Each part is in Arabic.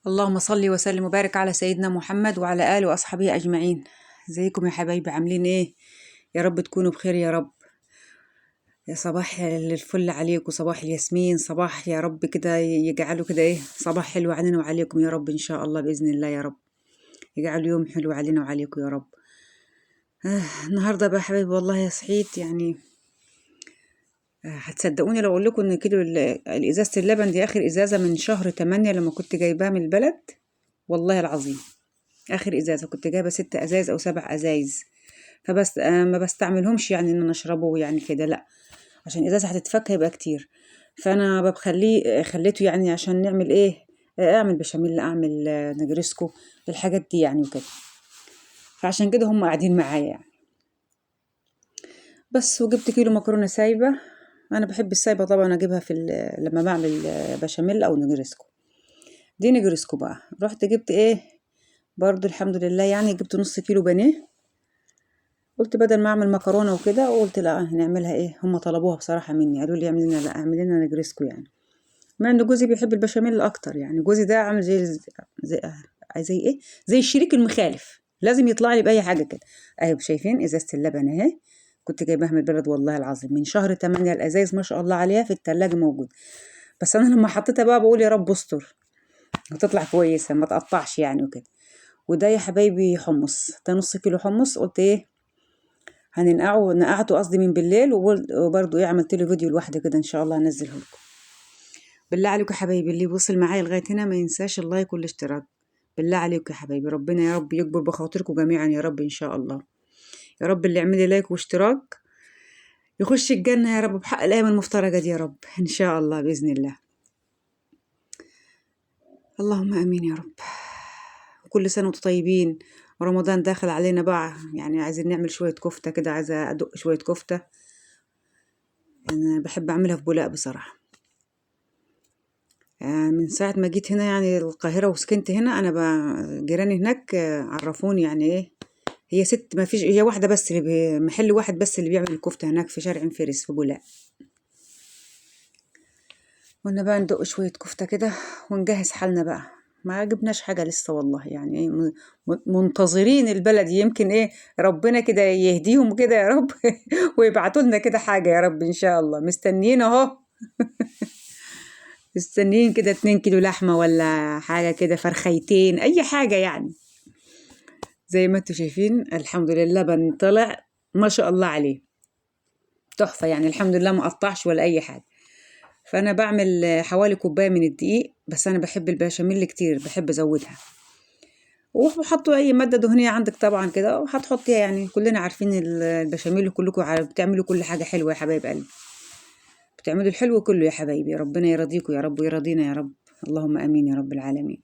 اللهم صل وسلم وبارك على سيدنا محمد وعلى آله وأصحابه أجمعين. ازيكم يا حبايبي، عاملين ايه؟ يا رب تكونوا بخير يا رب. يا صباح الفل عليكم، صباح الياسمين، صباح يا رب كده يجعله كده ايه، صباح حلو علينا وعليكم يا رب إن شاء الله بإذن الله يا رب. يجعل يوم حلو علينا وعليكم يا رب. النهارده بقى حبايبي والله صحيت يعني. هتصدقوني لو اقول لكم ان كيلو ازازه اللبن دي اخر ازازه من شهر 8 لما كنت جايباها من البلد. والله العظيم اخر ازازه كنت جايبه 6 ازايز او 7 ازايز. فبس ما بستعملهمش يعني ان انا اشربه يعني كده، لا، عشان ازازه هتتفك هيبقى كتير. فانا بخليه خليته يعني عشان نعمل ايه، اعمل بشاميل، اعمل نجرسكو، الحاجات دي يعني وكده. فعشان كده هم قاعدين معايا يعني. بس وجبت كيلو مكرونه سايبه. انا بحب السايبه طبعا اجيبها لما بعمل بشاميل او نجرسكو. دي نجرسكو بقى، رحت جبت ايه برضو الحمد لله، يعني جبت نص كيلو بانيه. قلت بدل ما اعمل مكرونه وكده، وقلت لا هنعملها ايه، هم طلبوها بصراحه مني، قالوا لي اعمل لنا، لا اعمل لنا نجرسكو يعني. مع ان جوزي بيحب البشاميل اكتر، يعني جوزي ده عامل زي ايه، زي الشريك المخالف، لازم يطلع لي باي حاجه كده. اهي شايفين ازازه اللبن اهي، كنت جايباها من البلد والله العظيم من شهر 8. الازايز ما شاء الله عليها في التلاجة موجود. بس انا لما حطيتها بقى بقول يا رب استر وتطلع كويسه ما تقطعش يعني وكده. وده يا حبايبي حمص، ده نص كيلو حمص. قلت ايه نقعته قصدي من بالليل، وبرضه ايه عملت له فيديو لوحده كده ان شاء الله هنزله لكم. بالله عليكم يا حبايبي اللي وصل معايا لغايه هنا ما ينساش اللايك والاشتراك. بالله عليكم يا حبايبي، ربنا يا رب يكبر بخاطركم جميعا يا رب ان شاء الله. يا رب اللي يعمل لي لايك واشتراك يخش الجنه يا رب بحق الايام المفترجه دي يا رب ان شاء الله باذن الله. اللهم امين يا رب. وكل سنه وانتم طيبين. ورمضان داخل علينا بقى، يعني عايزين نعمل شويه كفته كده، عايزه ادق شويه كفته. انا بحب اعملها في بولاق بصراحه. من ساعة ما جيت هنا يعني القاهرة وسكنت هنا، أنا جيراني هناك عرفوني يعني إيه. هي ست، ما فيش، هي واحدة بس اللي محل واحد بس اللي بيعمل الكفتة هناك في شارع فارس في بولاق. قلنا بقى ندق شوية كفتة كده ونجهز حالنا بقى. ما جبناش حاجة لسه والله، يعني إيه، منتظرين البلد يمكن إيه ربنا كده يهديهم كده يا رب ويبعتوا لنا كده حاجة يا رب إن شاء الله، مستنيين أهو مستنيين كده 2 كيلو لحمة ولا حاجة كده، فرخيتين، أي حاجة يعني. زي ما انتوا شايفين الحمد لله اللبن طلع ما شاء الله عليه تحفة، يعني الحمد لله ما قطعش ولا أي حاجة. فأنا بعمل حوالي كوباية من الدقيق، بس أنا بحب البشاميل كتير، بحب أزودها. وحطوا أي مادة دهنية عندك طبعا كده وهتحطيها، يعني كلنا عارفين البشاميل، كلكم بتعملوا كل حاجة حلوة يا حبايب قلبي، بتعملوا الحلو كله يا حبايبي، ربنا يرضيكم يا رب ويرضينا يا رب، اللهم امين يا رب العالمين.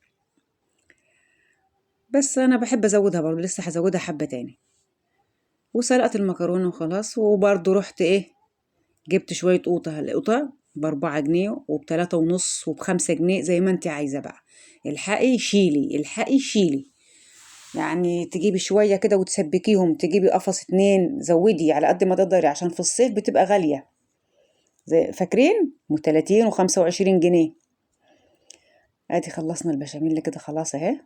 بس انا بحب ازودها برضه، لسه هزودها حبه تاني. وسلقت المكرونه وخلاص. وبرضه رحت ايه، جبت شويه قوطه، القوطه ب4 جنيه وب3.5 وب5 جنيه زي ما انت عايزه بقى. الحقي شيلي الحقي شيلي، يعني تجيبي شويه كده وتسبكيهم، تجيبي قفص 2، زودي على قد ما تقدري عشان في الصيف بتبقى غاليه، زي فاكرين 30 و25 جنيه. ادي خلصنا البشاميل كده خلاص اهي.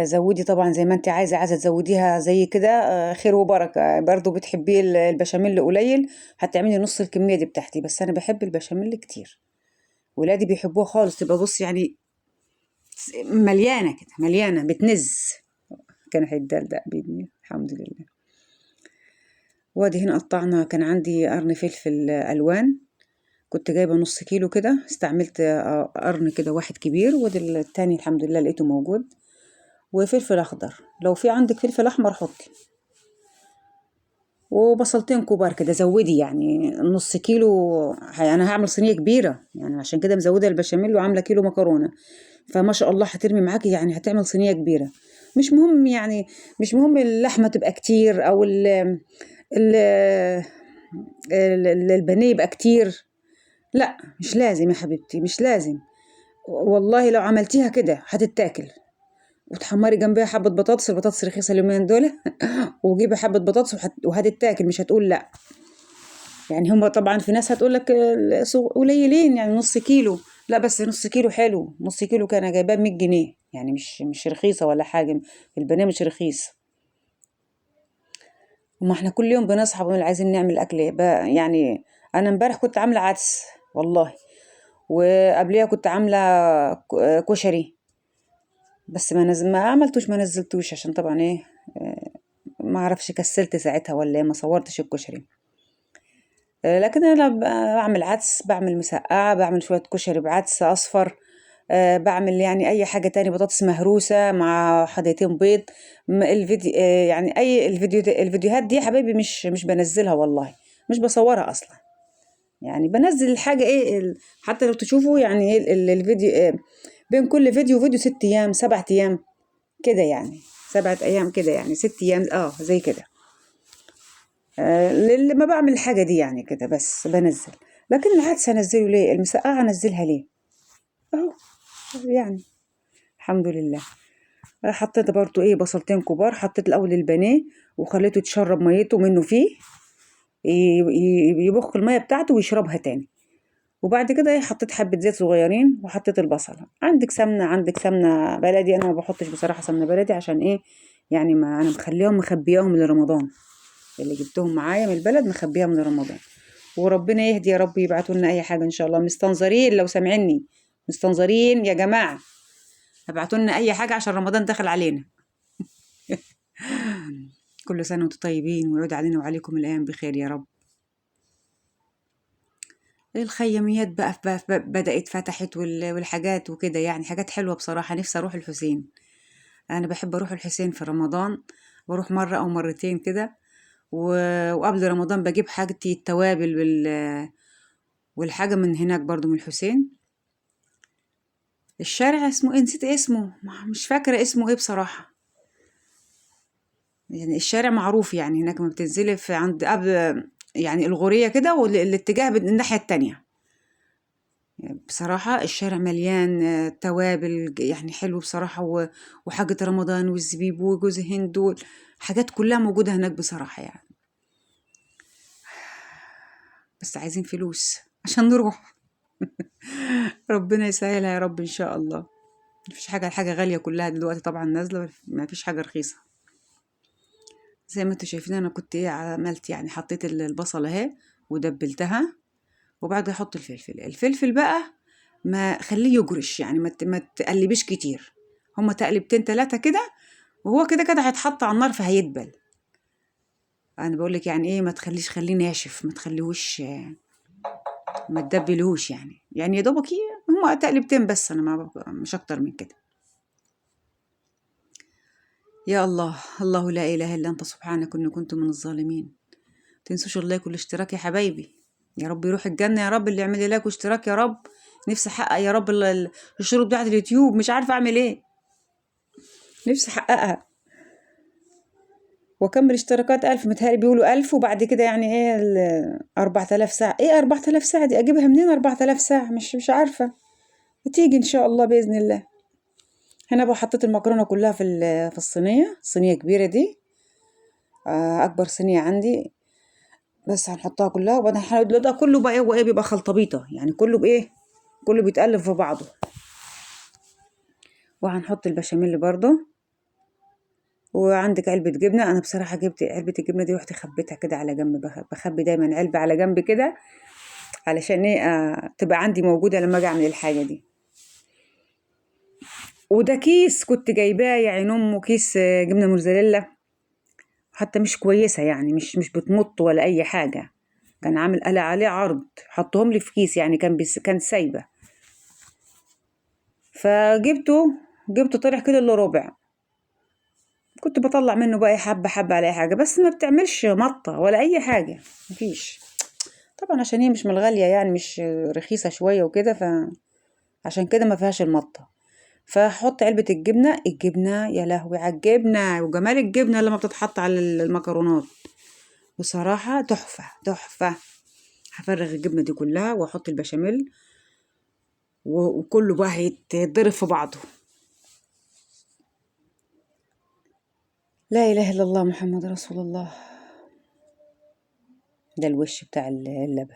زودي طبعا زي ما انت عايزه تزوديها زي كده، خير وبركه. برضو بتحبيه البشاميل قليل هتعملي نص الكميه دي بتاعتي، بس انا بحب البشاميل كتير، ولادي بيحبوها خالص، تبقى بص يعني مليانه كده، مليانه بتنز. كان هيتدلدق بيدني الحمد لله. وادي هنا قطعنا، كان عندي قرن فلفل الوان، كنت جايبه نص كيلو كده، استعملت قرن كده واحد كبير، وادي التاني الحمد لله لقيته موجود. وفلفل اخضر، لو في عندك فلفل احمر حطي. وبصلتين كبار كده زودي، يعني نص كيلو، انا هعمل صينيه كبيره يعني، عشان كده مزوده البشاميل وعامله كيلو مكرونه، فما شاء الله هترمي معاكي، يعني هتعمل صينيه كبيره. مش مهم يعني، مش مهم اللحمه تبقى كتير او ال البانيه يبقى كتير، لا مش لازم يا حبيبتي، مش لازم. والله لو عملتيها كده هتتاكل. وتحمري جنبها حبة بطاطس، البطاطس رخيصة اليومين دول وجيبي حبة بطاطس وهتتاكل، مش هتقول لا. يعني هم طبعا في ناس هتقول لك قليلين يعني نص كيلو، لا بس نص كيلو حلو، نص كيلو كان جايباه ب100 جنيه، يعني مش رخيصة ولا حاجة. البانيه مش رخيص. وما احنا كل يوم بنصحى بنقول عايزين نعمل أكل بقى يعني. أنا امبارح كنت عاملة عدس والله، وقبليها كنت عاملة كشري، بس ما عملتوش، ما نزلتوش عشان طبعا ايه، ما اعرفش كسلت ساعتها ولا ايه، ما صورتش الكشري. لكن انا بعمل عدس، بعمل مسقعه، بعمل شويه كشري بعدس اصفر. بعمل يعني اي حاجه تاني، بطاطس مهروسه مع حدتين بيض. الفيديو يعني اي الفيديوهات دي يا حبايبي مش بنزلها والله، مش بصورها اصلا. يعني بنزل الحاجه ايه حتى لو تشوفوا يعني ايه الفيديو بين كل فيديو وفيديو 6 ايام 7 ايام كده يعني. 7 ايام كده يعني 6 ايام زي كده. لما بعمل الحاجة دي يعني كده بس بنزل. لكن العدس هنزله ليه؟ المسقعة هنزلها ليه؟ اهو يعني. الحمد لله. حطيت برضو ايه بصلتين كبار، حطيت الاول البانيه وخليته يتشرب ميته منه فيه، يبخ المية بتاعته ويشربها تاني. وبعد كده ايه حطيت حبة زيت صغيرين وحطيت البصلة. عندك سمنة بلدي، انا ما بحطش بصراحة سمنة بلدي عشان ايه، يعني ما انا مخبياهم لرمضان، اللي جبتهم معايا من البلد مخبيها من رمضان. وربنا يهدي يا رب، يبعتوا لنا اي حاجه ان شاء الله. مستنظرين لو سامعيني، مستنظرين يا جماعه، ابعتوا لنا اي حاجه عشان رمضان دخل علينا. كل سنه وانتم طيبين، ويعود علينا وعليكم الايام بخير يا رب. الخياميات بقى بدأت فتحت والحاجات وكده يعني، حاجات حلوة بصراحة. نفسي أروح الحسين، أنا بحب أروح الحسين في رمضان، بروح مرة أو مرتين كده. وقبل رمضان بجيب حاجتي التوابل والحاجة من هناك برضو من الحسين. الشارع اسمه ايه، نسيت اسمه، مش فاكرة اسمه ايه بصراحة. يعني الشارع معروف يعني هناك، ما بتنزلي في عند قبل يعني الغورية كده، والاتجاه الناحية التانية. يعني بصراحة الشارع مليان توابل يعني حلو بصراحة، وحاجة رمضان والزبيب وجوز هند، حاجات كلها موجودة هناك بصراحة يعني. بس عايزين فلوس عشان نروح. ربنا يسهلها يا رب ان شاء الله. مفيش حاجة غالية كلها دلوقتي طبعا نازلة، مفيش حاجة رخيصة. زي ما انتوا شايفين انا كنت ايه عملت يعني، حطيت البصل اهي ودبلتها، وبعد احط الفلفل بقى ما خليه يجرش يعني، ما تقلبيش كتير، هما تقلبتين 3 كده، وهو كده كده هيتحط على النار فهيدبل. انا بقولك يعني ايه، ما تخليش، خليه ناشف، ما تخليهوش، ما تدبلهوش يعني يا دوبك هما تقلبتين بس، انا ما مش اكتر من كده. يا الله، الله لا اله الا انت سبحانك اني كنت من الظالمين. تنسوش اللايك والاشتراك يا حبايبي، يا رب يروح الجنة يا رب اللي يعمل لي لايك واشتراك يا رب. نفسي احقق يا رب الشروط بتاعت اليوتيوب، مش عارفة اعمل ايه، نفسي احققها واكمل اشتراكات 1000. متهيألي بيقولوا 1000 وبعد كده يعني ايه 4000 ساعة. ايه 4000 ساعة دي اجيبها منين؟ 4000 ساعة مش عارفة، بتيجي ان شاء الله بإذن الله. هنا بقى حطيت المكرونة كلها في صينية كبيرة دي، اكبر صينية عندي. بس هنحطها كلها، وبعدين ده كله بقى ايه بيبقى خلطبيطة يعني، كله بايه، كله بيتقلب في بعضه. وهنحط البشاميل برضو. وعندك علبة جبنة، أنا بصراحة جبت علبة الجبنة دي رحت خبيتها كده على جنب، بخبي دايما علبة على جنب كده علشان ايه تبقى عندي موجودة لما أجي أعمل الحاجة دي. وده كيس كنت جايباه يا عين أمه، كيس جبنة موزاريلا، حتى مش كويسة يعني، مش بتمط ولا أي حاجة، كان عامل قلق عليه عرض، حطهم لي في كيس يعني، كان سايبة. جبته طلع كده إلا ربع، كنت بطلع منه بقى حبة حبة على أي حاجة، بس ما بتعملش مطة ولا أي حاجة، مفيش. طبعا عشان هي مش من الغالية يعني، مش رخيصة شوية وكده، فعشان كده ما فيهاش المطة. فحط علبة الجبنة يا لهوي على الجبنة وجمال الجبنة لما بتتحط على المكرونات، بصراحة تحفة تحفة. هفرغ الجبنة دي كلها واحط البشاميل، وكله بقى هيتضرب في بعضه. لا إله إلا الله محمد رسول الله. ده الوش بتاع اللبن.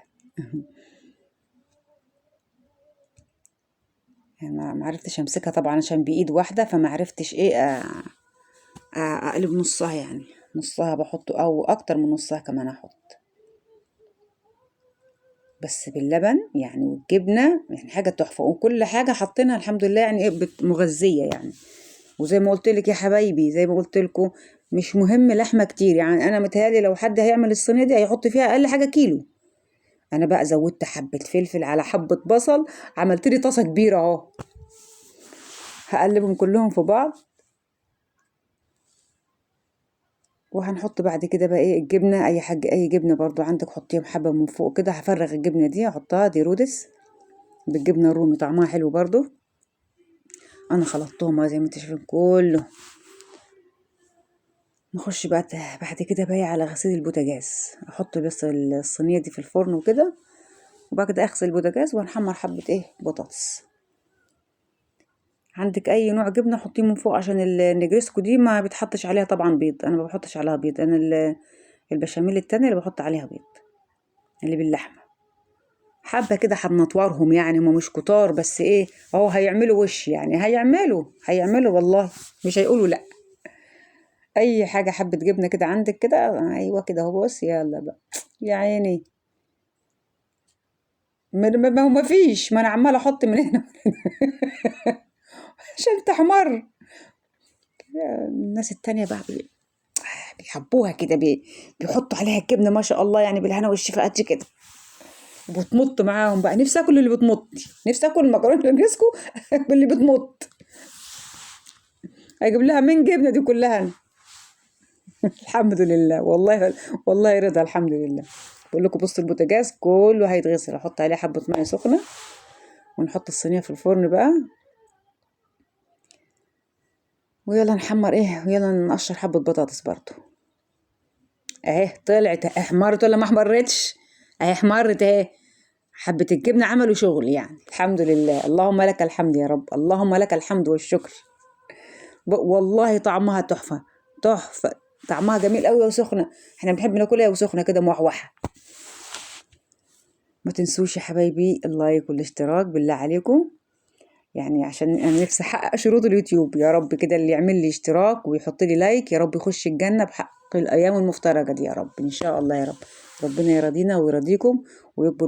يعني ما عرفتش امسكها طبعا عشان بايد واحده، فما عرفتش ايه اقلب نصها، يعني نصها بحطه او اكتر من نصها كمان احط، بس باللبن يعني والجبنه يعني حاجه تحفه، وكل حاجه حطينا الحمد لله يعني ايه مغذيه يعني. وزي ما قلت لك يا حبايبي، زي ما قلت لكم مش مهم لحمه كتير، يعني انا متهيألي لو حد هيعمل الصينيه دي هيحط فيها اقل حاجه كيلو. انا بقى زودت حبه فلفل على حبه بصل، عملت لي طاسه كبيره اهو. هقلبهم كلهم في بعض، وهنحط بعد كده بقى ايه الجبنه، اي حاجه اي جبنه برضو عندك حطيها حبه من فوق كده. هفرغ الجبنه دي احطها، دي رودس بالجبنه الرومي طعمها حلو برضو. انا خلطتهم زي ما انتم شايفين كله. نخش بقى بعد كده بقى على غسيل البوتاجاز، احط بس الصينيه دي في الفرن وكده، وبعد كده اغسل البوتاجاز وهنحمر حبه ايه بطاطس. عندك اي نوع جبنه حطيه من فوق، عشان النجريسكو دي ما بتحطش عليها طبعا بيض، انا ما بحطش عليها بيض. انا البشاميل التاني اللي بحط عليها بيض، اللي باللحمه. حبه كده هنطورهم، يعني هما مش كتار بس ايه اهو هيعملوا وش، يعني هيعملوا والله، مش هيقولوا لا. اي حاجه حبه جبنه كده عندك كده، ايوه كده اهو، بص يلا بقى يا عيني. ما هو ما فيش، ما انا عماله احط من هنا عشان تحمر. الناس التانية بقى بيحبوها كده، بيحطوا عليها الجبنه ما شاء الله، يعني بالهنا والشفا قد كده، وبتمط معاهم بقى. نفسي اكل اللي بتمط، نفسي اكل المكرونه النجريسكو باللي بتمط. اجيب لها من جبنه دي كلها أنا. الحمد لله والله، والله رضا الحمد لله. بقول لكم بصوا البوتاجاز كله هيتغسل، احط عليه حبه ميه سخنه، ونحط الصينيه في الفرن بقى، ويلا نحمر ايه، ويلا نقشر حبه بطاطس برضو. اهي طلعت احمرت ولا ما احمرتش؟ اهي احمرت اهي. حبه الجبنه عملوا شغل يعني، الحمد لله. اللهم لك الحمد يا رب، اللهم لك الحمد والشكر. والله طعمها تحفه، تحفه، طعمها جميل قوي وسخنه. احنا بنحب ناكلها وسخنه كده موحوحه. ما تنسوش يا حبايبي اللايك والاشتراك بالله عليكم، يعني عشان انا نفسي احقق شروط اليوتيوب. يا رب كده اللي يعمل لي اشتراك ويحط لي لايك يا رب يخش الجنة بحق الايام المفترجة دي يا رب، ان شاء الله يا رب. ربنا يرضينا ويرضيكم ويكبر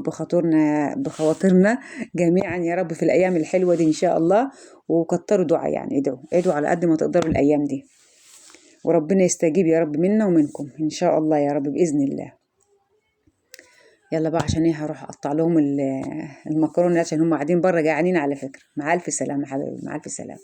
بخاطرنا جميعا يا رب في الايام الحلوة دي ان شاء الله. وكتروا دعاء، يعني ادعوا على قد ما تقدروا الايام دي، وربنا يستجيب يا رب منا ومنكم ان شاء الله يا رب باذن الله. يلا بقى عشان ايه هروح اقطع لهم المكرونه، عشان هم قاعدين بره جعانين على فكره. مع الف سلامه حبايبي، مع الف سلامه.